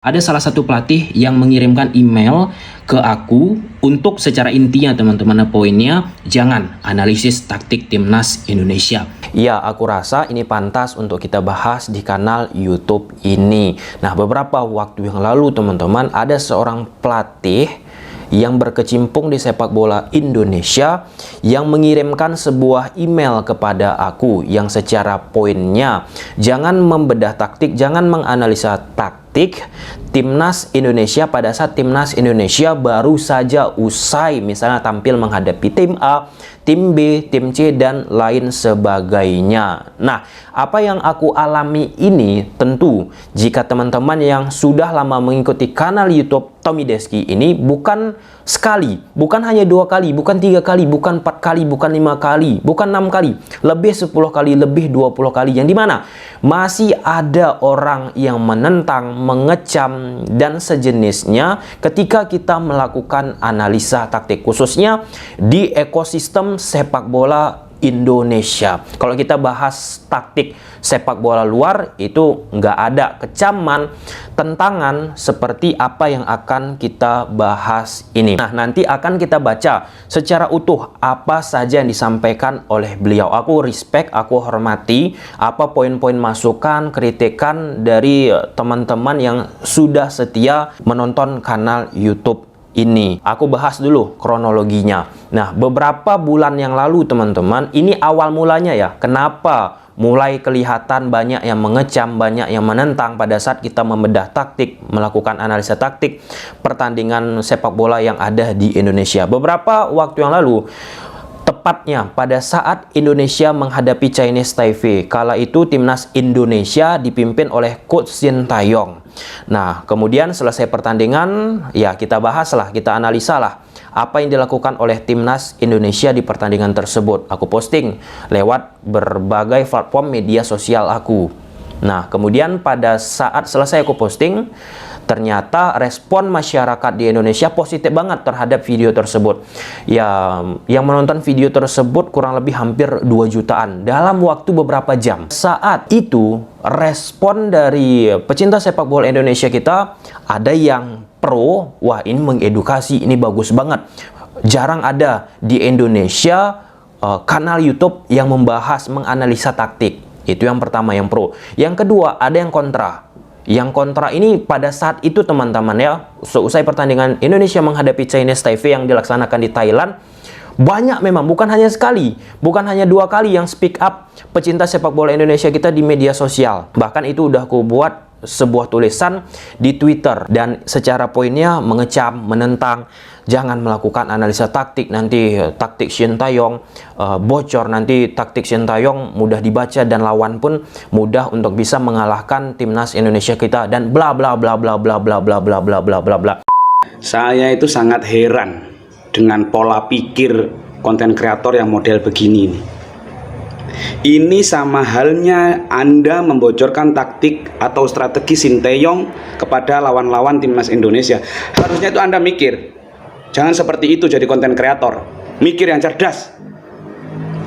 Ada salah satu pelatih yang mengirimkan email ke aku untuk secara intinya teman-teman, poinnya jangan analisis taktik timnas Indonesia. Ya, aku rasa ini pantas untuk kita bahas di kanal YouTube ini. Nah, beberapa waktu yang lalu teman-teman, ada seorang pelatih yang berkecimpung di sepak bola Indonesia yang mengirimkan sebuah email kepada aku yang secara poinnya jangan membedah taktik, jangan menganalisa taktik timnas Indonesia pada saat timnas Indonesia baru saja usai misalnya tampil menghadapi tim A, tim B, tim C, dan lain sebagainya. Nah, apa yang aku alami ini tentu jika teman-teman yang sudah lama mengikuti kanal YouTube Tommy Deski ini bukan sekali, bukan hanya 2 kali, bukan 3 kali, bukan 4 kali, bukan 5 kali, bukan 6 kali, lebih 10 kali, lebih 20 kali, yang dimana masih ada orang yang menentang, mengecam, dan sejenisnya ketika kita melakukan analisa taktik, khususnya di ekosistem sepak bola Indonesia. Kalau kita bahas taktik sepak bola luar, itu nggak ada kecaman, tentangan seperti apa yang akan kita bahas ini. Nah, nanti akan kita baca secara utuh apa saja yang disampaikan oleh beliau. Aku respect, aku hormati apa poin-poin masukan, kritikan dari teman-teman yang sudah setia menonton kanal YouTube ini. Aku bahas dulu kronologinya. Nah, beberapa bulan yang lalu teman-teman, ini awal mulanya ya. Kenapa mulai kelihatan banyak yang mengecam, banyak yang menentang pada saat kita membedah taktik, melakukan analisa taktik pertandingan sepak bola yang ada di Indonesia. Beberapa waktu yang lalu, tepatnya pada saat Indonesia menghadapi Chinese Taipei, kala itu timnas Indonesia dipimpin oleh Coach Sintayong. Nah, kemudian selesai pertandingan, ya kita bahaslah, kita analisalah apa yang dilakukan oleh timnas Indonesia di pertandingan tersebut. Aku posting lewat berbagai platform media sosial aku. Nah, kemudian pada saat selesai aku posting, ternyata respon masyarakat di Indonesia positif banget terhadap video tersebut. Ya, yang menonton video tersebut kurang lebih hampir 2 jutaan dalam waktu beberapa jam. Saat itu, respon dari pecinta sepak bola Indonesia kita, ada yang pro, wah ini mengedukasi, ini bagus banget. Jarang ada di Indonesia kanal YouTube yang membahas, menganalisa taktik. Itu yang pertama, yang pro. Yang kedua, ada yang kontra. Yang kontra ini pada saat itu teman-teman ya, seusai pertandingan Indonesia menghadapi Chinese Taipei yang dilaksanakan di Thailand, banyak memang, bukan hanya sekali, bukan hanya 2 kali yang speak up pecinta sepak bola Indonesia kita di media sosial. Bahkan itu udah aku buat sebuah tulisan di Twitter dan secara poinnya mengecam, menentang, jangan melakukan analisa taktik, nanti taktik Sintayong bocor, nanti taktik Sintayong mudah dibaca dan lawan pun mudah untuk bisa mengalahkan timnas Indonesia kita, dan bla bla bla bla bla bla bla bla bla bla bla bla. Saya itu sangat heran dengan pola pikir konten kreator yang model begini nih. Ini sama halnya Anda membocorkan taktik atau strategi Sintayong kepada lawan-lawan timnas Indonesia. Harusnya itu Anda mikir, jangan seperti itu jadi konten kreator. Mikir yang cerdas,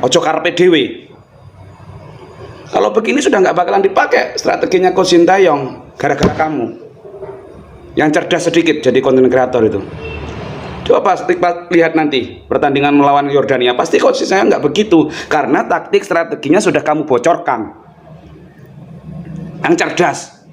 ojo karpe dewe. Kalau begini sudah nggak bakalan dipakai strateginya Coach Sintayong, gara-gara kamu yang cerdas sedikit jadi konten kreator itu. Coba lihat nanti pertandingan melawan Yordania, pasti coach saya nggak begitu, karena taktik strateginya sudah kamu bocorkan. Yang cerdas.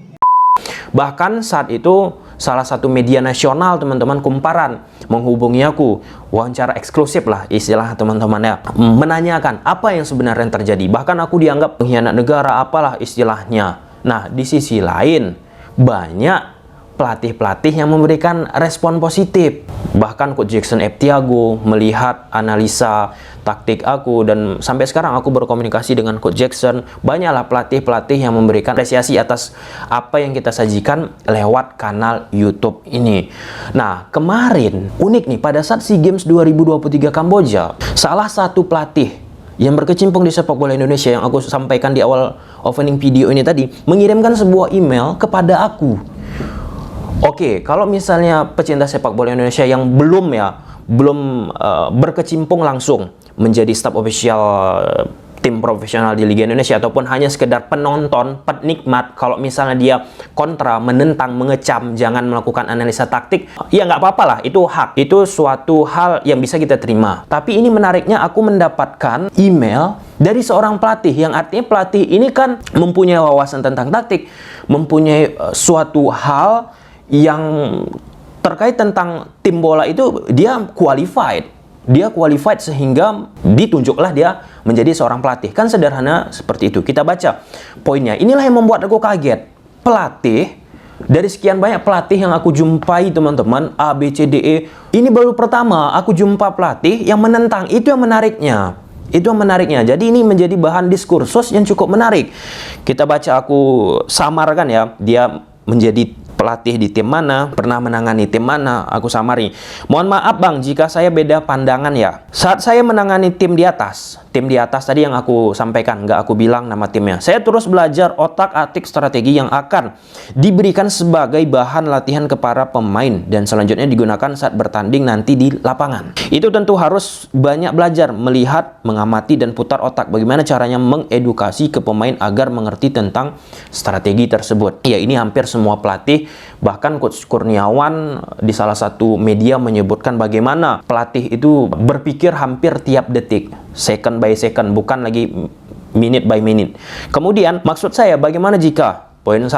Bahkan saat itu salah satu media nasional teman-teman, Kumparan, menghubungi aku, wawancara eksklusif lah istilah teman-teman ya, menanyakan apa yang sebenarnya terjadi. Bahkan aku dianggap pengkhianat negara, apalah istilahnya. Nah, di sisi lain banyak pelatih-pelatih yang memberikan respon positif. Bahkan Coach Jackson F. Tiago melihat analisa taktik aku, dan sampai sekarang aku berkomunikasi dengan Coach Jackson. Banyaklah pelatih-pelatih yang memberikan apresiasi atas apa yang kita sajikan lewat kanal YouTube ini. Nah, kemarin unik nih, pada saat SEA Games 2023 Kamboja, salah satu pelatih yang berkecimpung di sepak bola Indonesia yang aku sampaikan di awal opening video ini tadi, mengirimkan sebuah email kepada aku. Oke, kalau misalnya pecinta sepak bola Indonesia yang belum berkecimpung langsung menjadi staf official tim profesional di Liga Indonesia ataupun hanya sekedar penonton, penikmat, kalau misalnya dia kontra, menentang, mengecam, jangan melakukan analisa taktik, ya nggak apa-apa lah, itu hak, itu suatu hal yang bisa kita terima. Tapi ini menariknya, aku mendapatkan email dari seorang pelatih, yang artinya pelatih ini kan mempunyai wawasan tentang taktik, mempunyai suatu hal yang terkait tentang tim bola itu, dia qualified. Dia qualified sehingga ditunjuklah dia menjadi seorang pelatih. Kan sederhana seperti itu. Kita baca poinnya. Inilah yang membuat aku kaget. Pelatih, dari sekian banyak pelatih yang aku jumpai teman-teman, A, B, C, D, E, ini baru pertama aku jumpa pelatih yang menentang. Itu yang menariknya. Itu yang menariknya. Jadi ini menjadi bahan diskursus yang cukup menarik. Kita baca, aku samarkan ya. Dia menjadi pelatih di tim mana, pernah menangani tim mana, aku samari. Mohon maaf bang, jika saya beda pandangan ya. Saat saya menangani tim di atas tadi yang aku sampaikan, nggak aku bilang nama timnya. Saya terus belajar otak-atik strategi yang akan diberikan sebagai bahan latihan kepada pemain dan selanjutnya digunakan saat bertanding nanti di lapangan. Itu tentu harus banyak belajar, melihat, mengamati, dan putar otak bagaimana caranya mengedukasi ke pemain agar mengerti tentang strategi tersebut. Ya, ini hampir semua pelatih, bahkan Coach Kurniawan di salah satu media menyebutkan bagaimana pelatih itu berpikir hampir tiap detik, second by second, bukan lagi minute by minute. Kemudian maksud saya, bagaimana jika poin 1,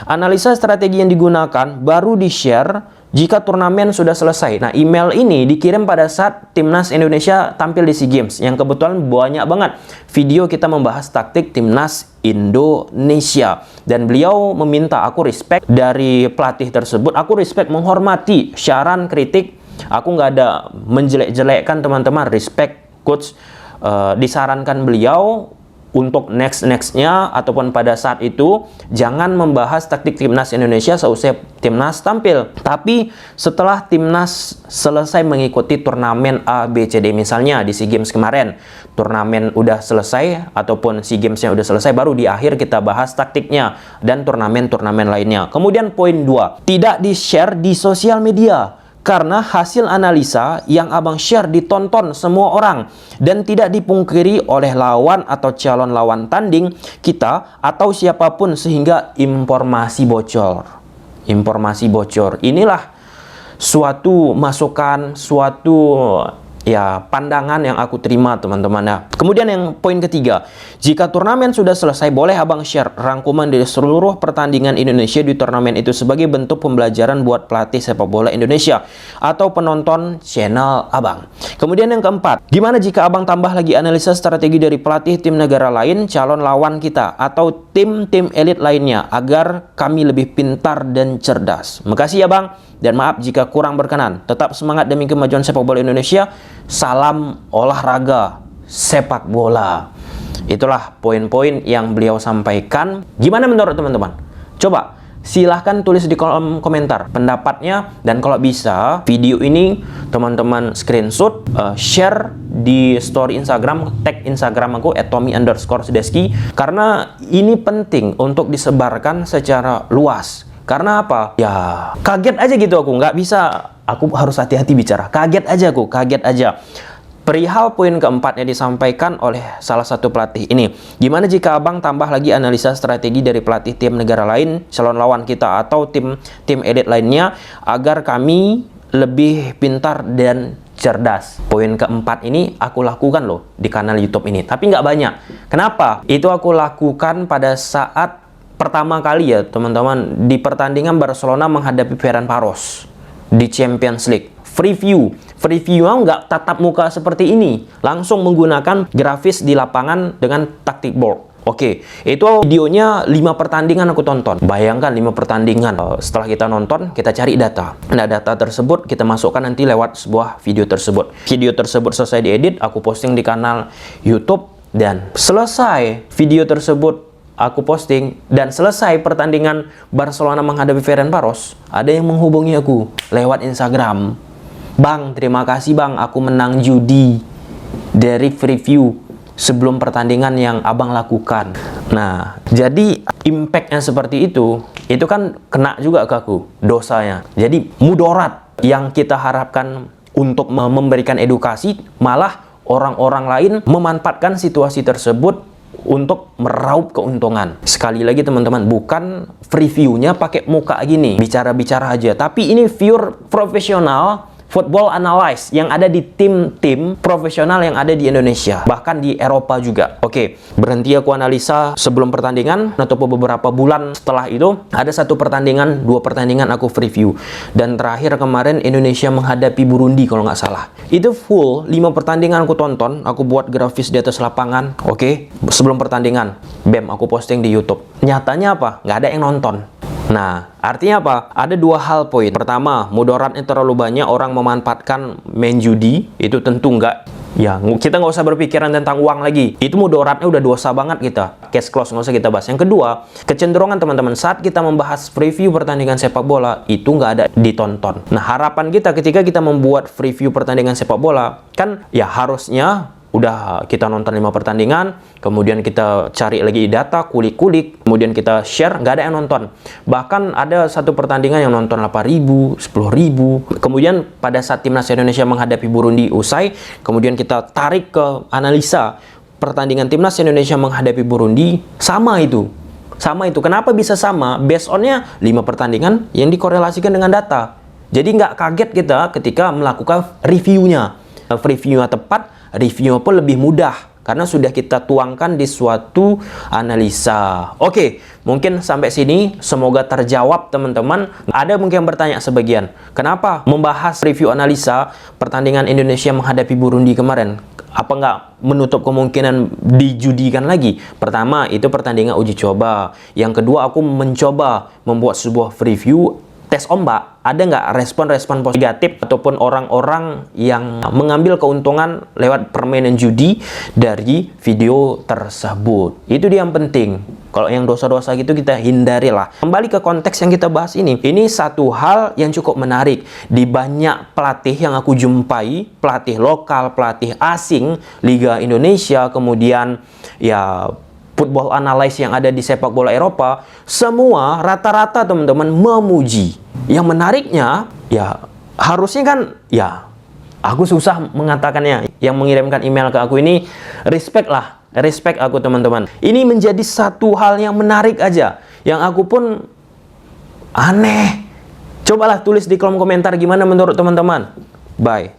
analisa strategi yang digunakan baru di-share jika turnamen sudah selesai. Nah, email ini dikirim pada saat Timnas Indonesia tampil di SEA Games, yang kebetulan banyak banget video kita membahas taktik Timnas Indonesia. Dan beliau meminta aku respect dari pelatih tersebut. Aku respect, menghormati saran, kritik. Aku nggak ada menjelek-jelekkan teman-teman, respect coach. Disarankan beliau untuk nextnya ataupun pada saat itu jangan membahas taktik Timnas Indonesia seusai Timnas tampil, tapi setelah Timnas selesai mengikuti turnamen A, B, C, D, misalnya di SEA Games kemarin, turnamen udah selesai ataupun SEA Games-nya udah selesai, baru di akhir kita bahas taktiknya dan turnamen-turnamen lainnya. Kemudian poin 2, tidak di-share di sosial media. Karena hasil analisa yang abang share ditonton semua orang dan tidak dipungkiri oleh lawan atau calon lawan tanding kita atau siapapun, sehingga informasi bocor. Informasi bocor. Inilah suatu masukan, suatu pandangan yang aku terima teman-teman ya. Kemudian yang poin ketiga, jika turnamen sudah selesai, boleh abang share rangkuman dari seluruh pertandingan Indonesia di turnamen itu sebagai bentuk pembelajaran buat pelatih sepak bola Indonesia atau penonton channel abang. Kemudian yang keempat, gimana jika abang tambah lagi analisa strategi dari pelatih tim negara lain, calon lawan kita atau tim-tim elit lainnya agar kami lebih pintar dan cerdas. Makasih ya bang, dan maaf jika kurang berkenan. Tetap semangat demi kemajuan sepak bola Indonesia. Salam olahraga sepak bola. Itulah poin-poin yang beliau sampaikan. Gimana menurut teman-teman? Coba silahkan tulis di kolom komentar pendapatnya, dan kalau bisa video ini teman-teman screenshot, share di story Instagram, tag Instagram aku @tommy_sudeski, karena ini penting untuk disebarkan secara luas. Karena apa? Ya kaget aja gitu aku, nggak bisa, aku harus hati-hati bicara. Kaget aja. Perihal poin keempatnya disampaikan oleh salah satu pelatih ini. Gimana jika abang tambah lagi analisa strategi dari pelatih tim negara lain, calon lawan kita atau tim elit lainnya agar kami lebih pintar dan cerdas. Poin keempat ini aku lakukan loh di kanal YouTube ini, tapi nggak banyak. Kenapa? Itu aku lakukan pada saat pertama kali ya teman-teman, di pertandingan Barcelona menghadapi Ferencváros di Champions League. Preview nggak tatap muka seperti ini, langsung menggunakan grafis di lapangan dengan taktik board. Oke, itu videonya 5 pertandingan aku tonton. Bayangkan 5 pertandingan. Setelah kita nonton, kita cari data. Nah, data tersebut kita masukkan nanti lewat sebuah video tersebut. Video tersebut selesai diedit, aku posting di kanal YouTube, dan selesai video tersebut aku posting dan selesai pertandingan Barcelona menghadapi Ferencváros, ada yang menghubungi aku lewat Instagram. Bang, terima kasih bang, aku menang judi dari review sebelum pertandingan yang abang lakukan. Nah, jadi impactnya seperti itu kan kena juga ke aku dosanya. Jadi mudarat yang kita harapkan untuk memberikan edukasi malah orang-orang lain memanfaatkan situasi tersebut untuk meraup keuntungan. Sekali lagi teman-teman, bukan reviewnya pakai muka gini, bicara-bicara aja, tapi ini pure profesional football analyst yang ada di tim-tim profesional yang ada di Indonesia, bahkan di Eropa juga. Oke, berhenti aku analisa sebelum pertandingan atau beberapa bulan setelah itu ada 1 pertandingan, 2 pertandingan aku review. Dan terakhir kemarin Indonesia menghadapi Burundi kalau nggak salah. Itu full 5 pertandingan aku tonton, aku buat grafis di atas lapangan. Oke, sebelum pertandingan, bam, aku posting di YouTube. Nyatanya apa? Nggak ada yang nonton. Nah, artinya apa? Ada 2 hal poin. Pertama, mudaratnya terlalu banyak orang memanfaatkan main judi. Itu tentu nggak. Ya, kita nggak usah berpikiran tentang uang lagi. Itu mudaratnya udah dosa banget kita. Case close, nggak usah kita bahas. Yang kedua, kecenderungan teman-teman saat kita membahas review pertandingan sepak bola, itu nggak ada ditonton. Nah, harapan kita ketika kita membuat review pertandingan sepak bola, kan ya harusnya udah kita nonton 5 pertandingan, kemudian kita cari lagi data, kulik-kulik, kemudian kita share, nggak ada yang nonton. Bahkan ada 1 pertandingan yang nonton 8.000, 10.000. Kemudian pada saat timnas Indonesia menghadapi Burundi usai, kemudian kita tarik ke analisa pertandingan timnas Indonesia menghadapi Burundi, sama itu. Sama itu. Kenapa bisa sama? Based on-nya 5 pertandingan yang dikorelasikan dengan data. Jadi nggak kaget kita ketika melakukan reviewnya. Reviewnya tepat, reviewnya pun lebih mudah karena sudah kita tuangkan di suatu analisa. Oke, mungkin sampai sini semoga terjawab teman-teman. Ada mungkin yang bertanya sebagian, kenapa membahas review analisa pertandingan Indonesia menghadapi Burundi kemarin? Apa nggak menutup kemungkinan dijudikan lagi? Pertama, itu pertandingan uji coba. Yang kedua, aku mencoba membuat sebuah review tes ombak. Ada nggak respon-respon negatif ataupun orang-orang yang mengambil keuntungan lewat permainan judi dari video tersebut? Itu dia yang penting. Kalau yang dosa-dosa gitu kita hindari lah. Kembali ke konteks yang kita bahas ini. Ini satu hal yang cukup menarik. Di banyak pelatih yang aku jumpai, pelatih lokal, pelatih asing, Liga Indonesia, kemudian ya football analyst yang ada di sepak bola Eropa, semua rata-rata teman-teman memuji. Yang menariknya, ya harusnya kan, ya aku susah mengatakannya. Yang mengirimkan email ke aku ini, respect lah. Respect aku teman-teman. Ini menjadi satu hal yang menarik aja. Yang aku pun aneh. Cobalah tulis di kolom komentar gimana menurut teman-teman. Bye.